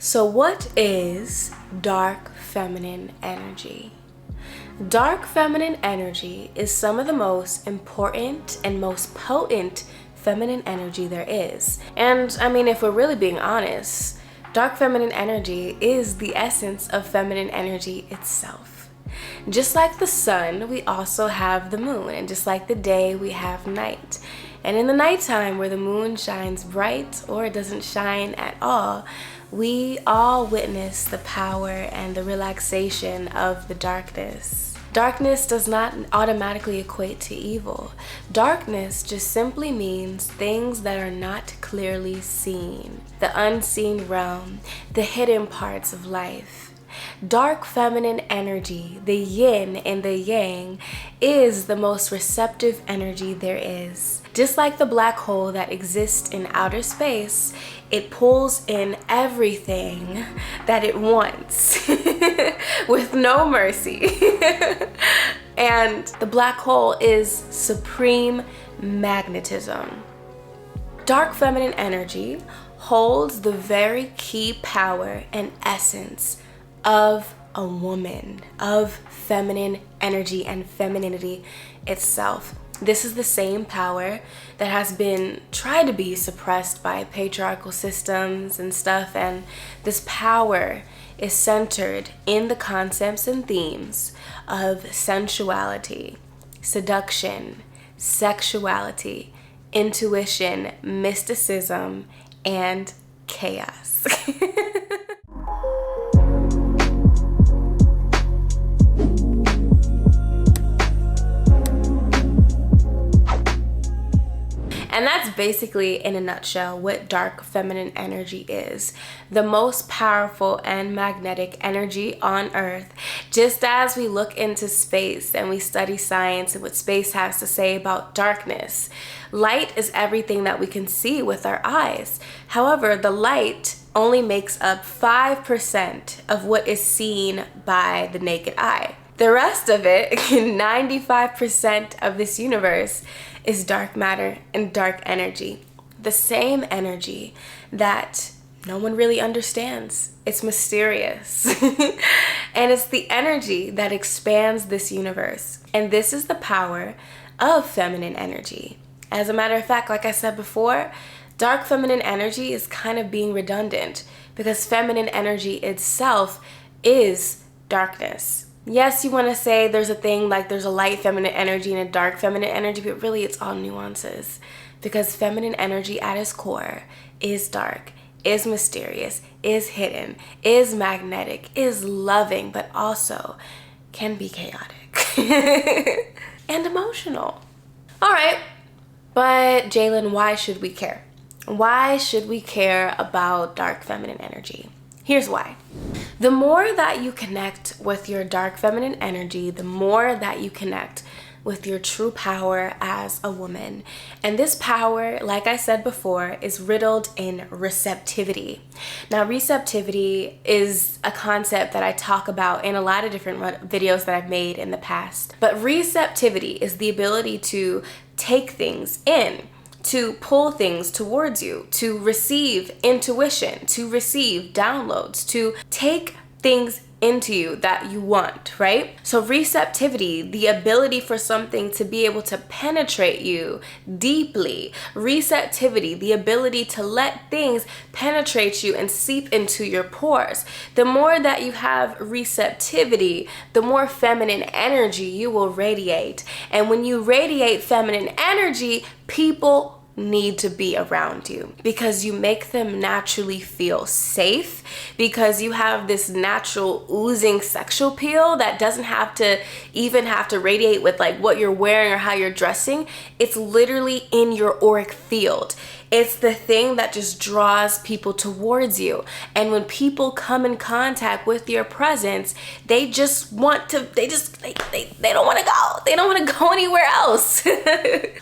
So what is dark feminine energy? Dark feminine energy is some of the most important and most potent feminine energy there is. And I mean, if we're really being honest, dark feminine energy is the essence of feminine energy itself. Just like the sun, we also have the moon, and just like the day, we have night. And in the nighttime, where the moon shines bright or it doesn't shine at all, we all witness the power and the relaxation of the darkness. Darkness does not automatically equate to evil. Darkness just simply means things that are not clearly seen, the unseen realm, the hidden parts of life. Dark feminine energy, the yin and the yang, is the most receptive energy there is. Just like the black hole that exists in outer space, it pulls in everything that it wants with no mercy. And the black hole is supreme magnetism. Dark feminine energy holds the very key power and essence of a woman, of feminine energy and femininity itself. This is the same power that has been tried to be suppressed by patriarchal systems and stuff, and this power is centered in the concepts and themes of sensuality, seduction, sexuality, intuition, mysticism, and chaos. And that's basically, in a nutshell, what dark feminine energy is. The most powerful and magnetic energy on Earth. Just as we look into space and we study science and what space has to say about darkness, light is everything that we can see with our eyes. However, the light only makes up 5% of what is seen by the naked eye. The rest of it, 95% of this universe, is dark matter and dark energy. The same energy that no one really understands. It's mysterious. And it's the energy that expands this universe. And this is the power of feminine energy. As a matter of fact, like I said before, dark feminine energy is kind of being redundant because feminine energy itself is darkness. Yes, you want to say there's a thing like there's a light feminine energy and a dark feminine energy, but really it's all nuances, because feminine energy at its core is dark, is mysterious, is hidden, is magnetic, is loving, but also can be chaotic and emotional. All right, but Jalen, why should we care? Why should we care about dark feminine energy? Here's why. The more that you connect with your dark feminine energy, the more that you connect with your true power as a woman. And this power, like I said before, is riddled in receptivity. Now, receptivity is a concept that I talk about in a lot of different videos that I've made in the past. But receptivity is the ability to take things in, to pull things towards you, to receive intuition, to receive downloads, to take things into you that you want, right? So receptivity, the ability for something to be able to penetrate you deeply. Receptivity, the ability to let things penetrate you and seep into your pores. The more that you have receptivity, the more feminine energy you will radiate. And when you radiate feminine energy, people need to be around you because you make them naturally feel safe, because you have this natural oozing sexual appeal that doesn't have to radiate with like what you're wearing or how you're dressing. It's literally in your auric field. It's the thing that just draws people towards you. And when people come in contact with your presence, they don't want to go. They don't want to go anywhere else.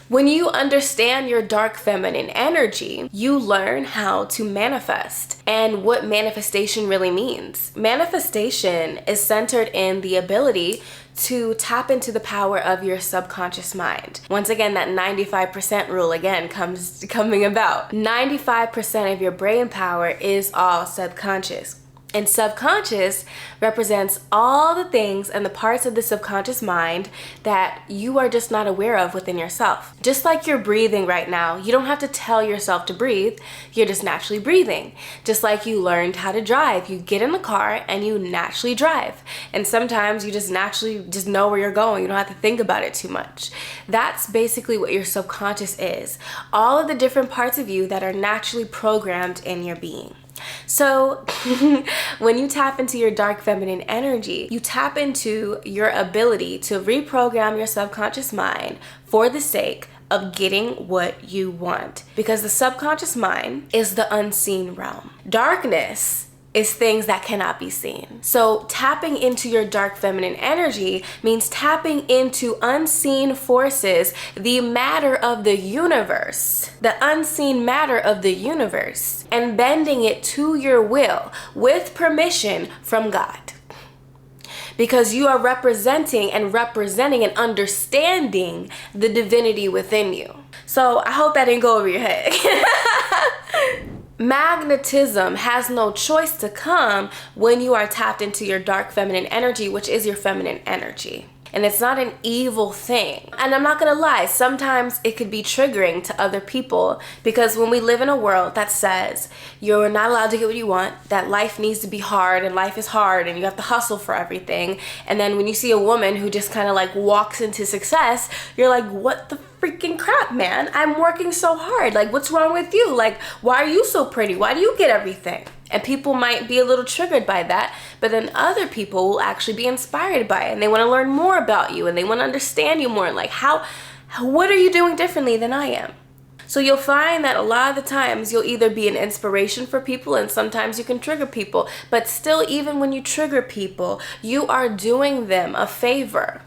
When you understand your dark feminine energy, you learn how to manifest and what manifestation really means. Manifestation is centered in the ability to tap into the power of your subconscious mind. Once again, that 95% rule again coming about. 95% of your brain power is all subconscious. And subconscious represents all the things and the parts of the subconscious mind that you are just not aware of within yourself. Just like you're breathing right now, you don't have to tell yourself to breathe, you're just naturally breathing. Just like you learned how to drive, you get in the car and you naturally drive. And sometimes you just naturally just know where you're going, you don't have to think about it too much. That's basically what your subconscious is. All of the different parts of you that are naturally programmed in your being. So when you tap into your dark feminine energy, you tap into your ability to reprogram your subconscious mind for the sake of getting what you want. Because the subconscious mind is the unseen realm. Darkness is things that cannot be seen. So tapping into your dark feminine energy means tapping into unseen forces, the matter of the universe, the unseen matter of the universe, and bending it to your will with permission from God. Because you are representing and understanding the divinity within you. So I hope that didn't go over your head. Magnetism has no choice to come when you are tapped into your dark feminine energy, which is your feminine energy. And it's not an evil thing. And I'm not gonna lie, sometimes it could be triggering to other people, because when we live in a world that says you're not allowed to get what you want, that life needs to be hard and life is hard and you have to hustle for everything, and then when you see a woman who just kind of like walks into success, you're like, what the freaking crap, man? I'm working so hard. Like, what's wrong with you? Like, why are you so pretty? Why do you get everything? And people might be a little triggered by that, but then other people will actually be inspired by it, and they want to learn more about you, and they want to understand you more, and like, what are you doing differently than I am? So you'll find that a lot of the times you'll either be an inspiration for people, and sometimes you can trigger people, but still, even when you trigger people, you are doing them a favor.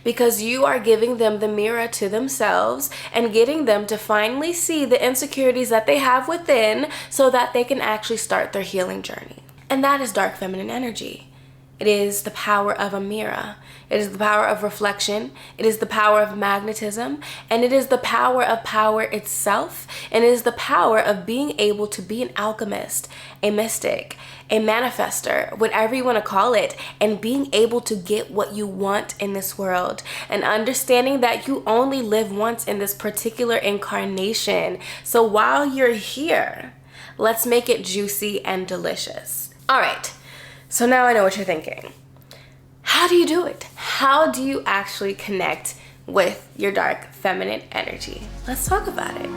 Because you are giving them the mirror to themselves and getting them to finally see the insecurities that they have within so that they can actually start their healing journey. And that is dark feminine energy. It is the power of a mirror. It is the power of reflection. It is the power of magnetism. And it is the power of power itself. And it is the power of being able to be an alchemist, a mystic, a manifester, whatever you want to call it, and being able to get what you want in this world, and understanding that you only live once in this particular incarnation. So while you're here, let's make it juicy and delicious. All right, so now I know what you're thinking. How do you do it? How do you actually connect with your dark feminine energy? Let's talk about it.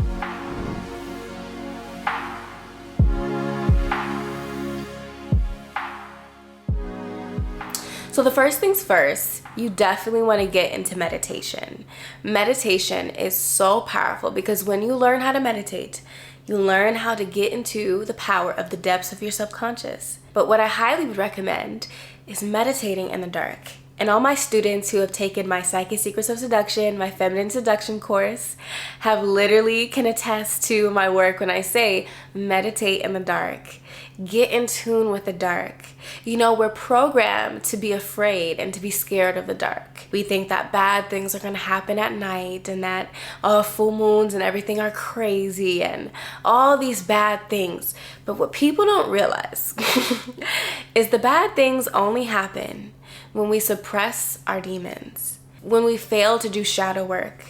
So the first things first, you definitely want to get into meditation. Meditation is so powerful because when you learn how to meditate, you learn how to get into the power of the depths of your subconscious. But what I highly would recommend is meditating in the dark. And all my students who have taken my Psychic Secrets of Seduction, my Feminine Seduction course, have literally can attest to my work when I say meditate in the dark. Get in tune with the dark. You know, we're programmed to be afraid and to be scared of the dark. We think that bad things are going to happen at night, and that full moons and everything are crazy and all these bad things. But what people don't realize is the bad things only happen when we suppress our demons, when we fail to do shadow work,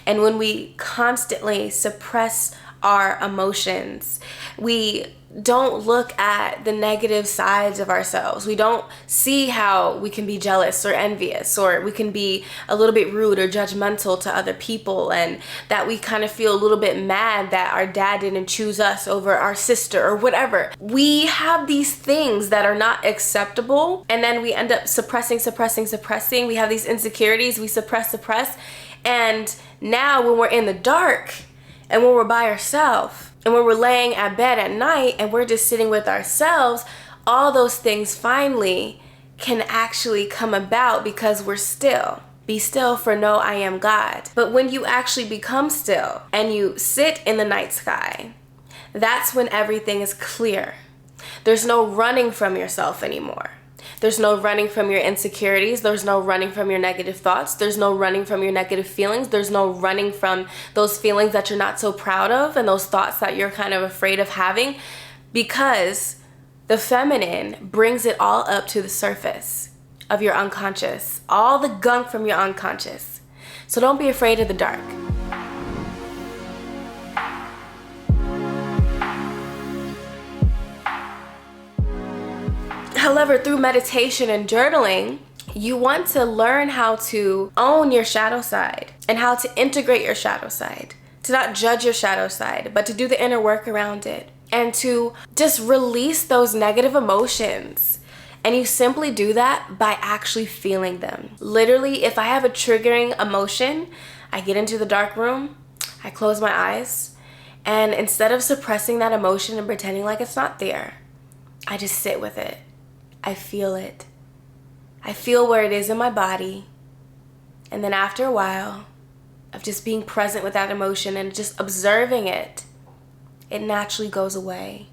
and when we constantly suppress our emotions. We don't look at the negative sides of ourselves. We don't see how we can be jealous or envious, or we can be a little bit rude or judgmental to other people, and that we kind of feel a little bit mad that our dad didn't choose us over our sister or whatever. We have these things that are not acceptable, and then we end up suppressing. We have these insecurities, we suppress, and now when we're in the dark and when we're by ourselves, and when we're laying at bed at night and we're just sitting with ourselves, all those things finally can actually come about because we're still. Be still, for know I am God. But when you actually become still and you sit in the night sky, that's when everything is clear. There's no running from yourself anymore. There's no running from your insecurities. There's no running from your negative thoughts. There's no running from your negative feelings. There's no running from those feelings that you're not so proud of and those thoughts that you're kind of afraid of having, because the feminine brings it all up to the surface of your unconscious, all the gunk from your unconscious. So don't be afraid of the dark. However, through meditation and journaling, you want to learn how to own your shadow side and how to integrate your shadow side, to not judge your shadow side, but to do the inner work around it and to just release those negative emotions. And you simply do that by actually feeling them. Literally, if I have a triggering emotion, I get into the dark room, I close my eyes, and instead of suppressing that emotion and pretending like it's not there, I just sit with it. I feel it. I feel where it is in my body. And then after a while of just being present with that emotion and just observing it, it naturally goes away.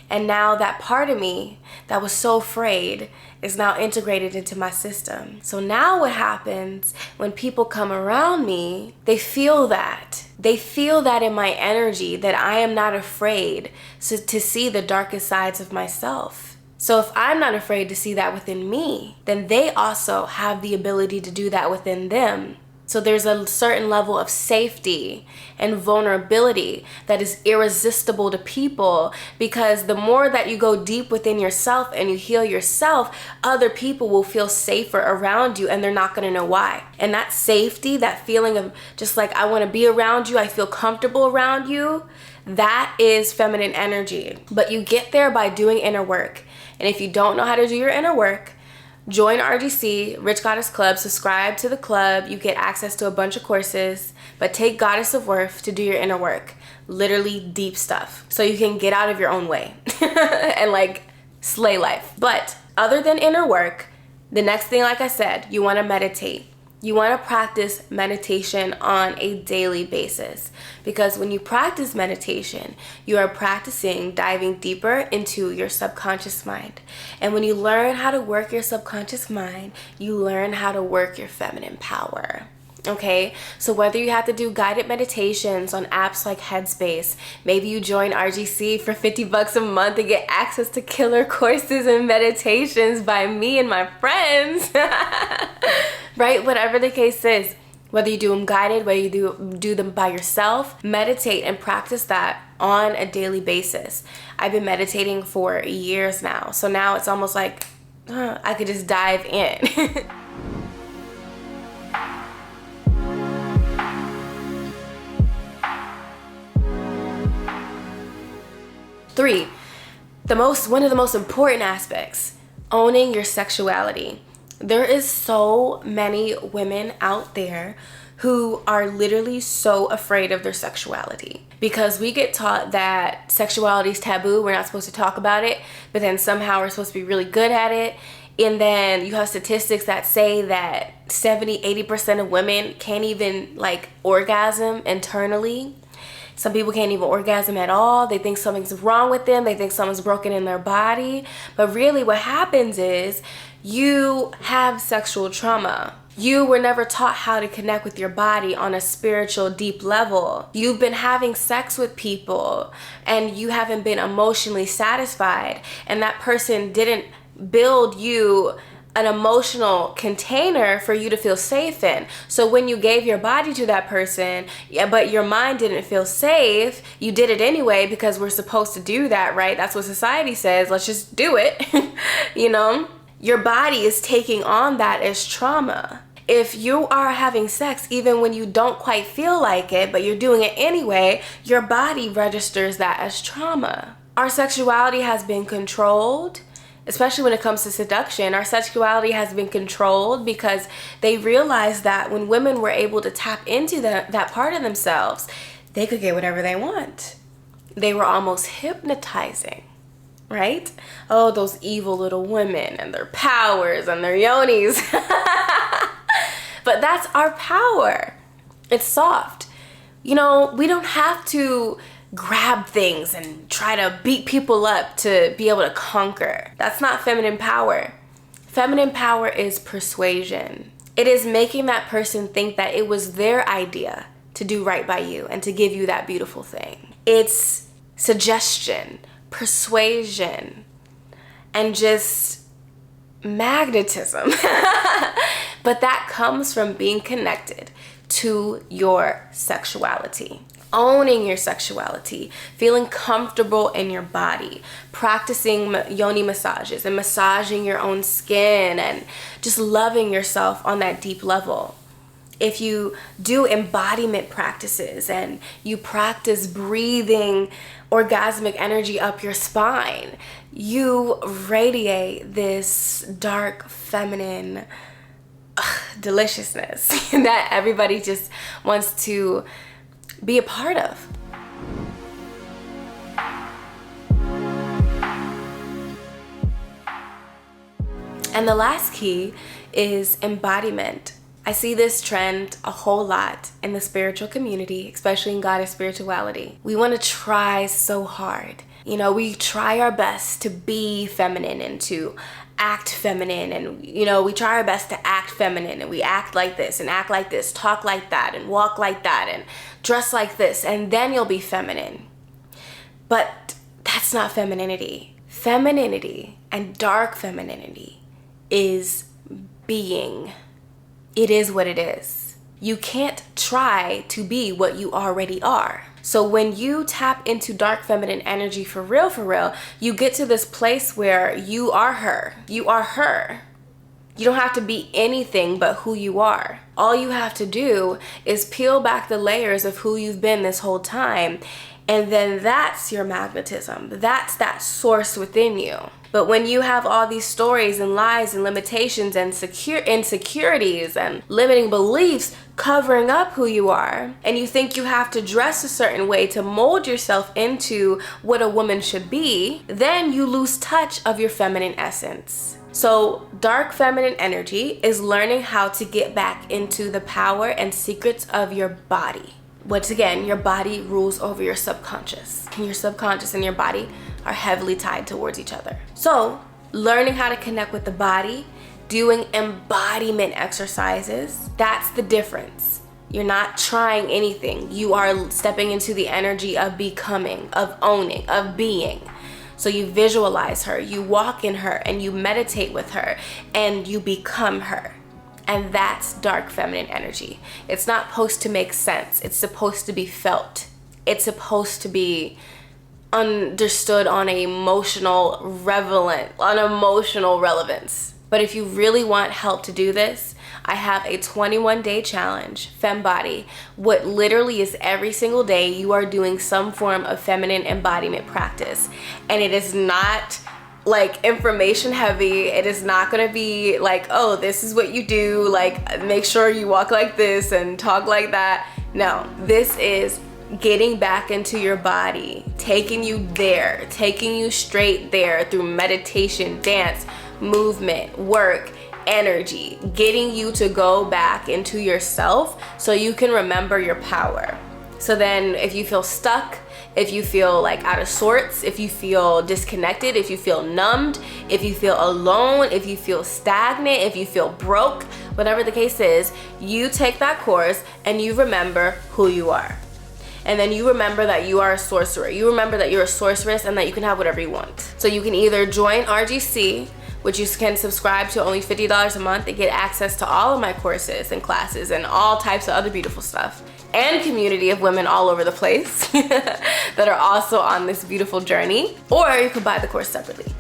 And now that part of me that was so afraid is now integrated into my system. So now what happens when people come around me, they feel that. They feel that in my energy, that I am not afraid to see the darkest sides of myself. So if I'm not afraid to see that within me, then they also have the ability to do that within them. So there's a certain level of safety and vulnerability that is irresistible to people, because the more that you go deep within yourself and you heal yourself, other people will feel safer around you and they're not going to know why. And that safety, that feeling of just like, I want to be around you, I feel comfortable around you, that is feminine energy. But you get there by doing inner work. And if you don't know how to do your inner work, join RGC, Rich Goddess Club, subscribe to the club. You get access to a bunch of courses, but take Goddess of Worth to do your inner work. Literally deep stuff. So you can get out of your own way and like slay life. But other than inner work, the next thing, like I said, you want to meditate. You want to practice meditation on a daily basis, because when you practice meditation, you are practicing diving deeper into your subconscious mind. And when you learn how to work your subconscious mind, you learn how to work your feminine power. Okay, so whether you have to do guided meditations on apps like Headspace, maybe you join RGC for $50 a month and get access to killer courses and meditations by me and my friends, right? Whatever the case is, whether you do them guided, whether you do them by yourself, meditate and practice that on a daily basis. I've been meditating for years now, so now it's almost like I could just dive in. 3, one of the most important aspects, owning your sexuality. There is so many women out there who are literally so afraid of their sexuality, because we get taught that sexuality is taboo, we're not supposed to talk about it, but then somehow we're supposed to be really good at it. And then you have statistics that say that 70-80% of women can't even like orgasm internally. Some people can't even orgasm at all. They think something's wrong with them. They think something's broken in their body. But really what happens is you have sexual trauma. You were never taught how to connect with your body on a spiritual, deep level. You've been having sex with people and you haven't been emotionally satisfied. And that person didn't build you an emotional container for you to feel safe in. So when you gave your body to that person, but your mind didn't feel safe, you did it anyway because we're supposed to do that, right? That's what society says. Let's just do it. You know, your body is taking on that as trauma. If you are having sex, even when you don't quite feel like it, but you're doing it anyway, your body registers that as trauma. Our sexuality has been controlled. Especially when it comes to seduction, our sexuality has been controlled because they realized that when women were able to tap into that part of themselves, they could get whatever they want. They were almost hypnotizing, right? Oh, those evil little women and their powers and their yonis. But that's our power. It's soft. You know, we don't have to grab things and try to beat people up to be able to conquer. That's not feminine power. Feminine power is persuasion. It is making that person think that it was their idea to do right by you and to give you that beautiful thing. It's suggestion, persuasion, and just magnetism. But that comes from being connected to your sexuality. Owning your sexuality, feeling comfortable in your body, practicing yoni massages and massaging your own skin and just loving yourself on that deep level. If you do embodiment practices and you practice breathing orgasmic energy up your spine, you radiate this dark feminine deliciousness that everybody just wants to be a part of. And the last key is embodiment. I see this trend a whole lot in the spiritual community, especially in goddess spirituality. We want to try so hard. You know, we try our best to be feminine and to act feminine, and you know, we try our best to act feminine, and we act like this and act like this, talk like that and walk like that and dress like this, and then you'll be feminine. But that's not femininity. Femininity and dark femininity is being. It is what it is. You can't try to be what you already are. So when you tap into dark feminine energy for real, you get to this place where you are her. You are her. You don't have to be anything but who you are. All you have to do is peel back the layers of who you've been this whole time, and then that's your magnetism. That's that source within you. But when you have all these stories and lies and limitations and insecurities and limiting beliefs covering up who you are, and you think you have to dress a certain way to mold yourself into what a woman should be, then you lose touch of your feminine essence. So dark feminine energy is learning how to get back into the power and secrets of your body. Once again, your body rules over your subconscious, and your subconscious and your body are heavily tied towards each other. So learning how to connect with the body, doing embodiment exercises, that's the difference. You're not trying anything. You are stepping into the energy of becoming, of owning, of being. So you visualize her, you walk in her, and you meditate with her, and you become her. And that's dark feminine energy. It's not supposed to make sense. It's supposed to be felt. It's supposed to be understood on an emotional relevance. But if you really want help to do this, I have a 21-day challenge, FemBody, what literally is every single day you are doing some form of feminine embodiment practice. And it is not like information heavy. It is not gonna be like, oh, this is what you do, like make sure you walk like this and talk like that. No, this is getting back into your body, taking you there, taking you straight there through meditation, dance, movement, work, energy, getting you to go back into yourself so you can remember your power. So then if you feel stuck, if you feel like out of sorts, if you feel disconnected, if you feel numbed, if you feel alone, if you feel stagnant, if you feel broke, whatever the case is, you take that course and you remember who you are. And then you remember that you are a sorcerer. You remember that you're a sorceress and that you can have whatever you want. So you can either join RGC, which you can subscribe to only $50 a month and get access to all of my courses and classes and all types of other beautiful stuff, and community of women all over the place that are also on this beautiful journey. Or you could buy the course separately.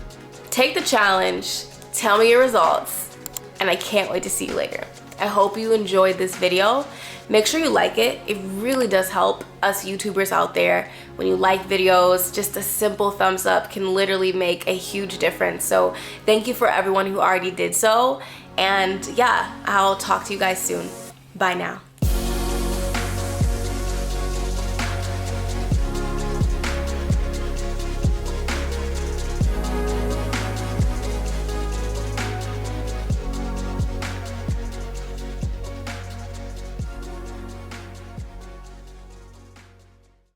Take the challenge, tell me your results, and I can't wait to see you later. I hope you enjoyed this video. Make sure you like it. It really does help us YouTubers out there. When you like videos, just a simple thumbs up can literally make a huge difference. So thank you for everyone who already did so. And yeah, I'll talk to you guys soon. Bye now.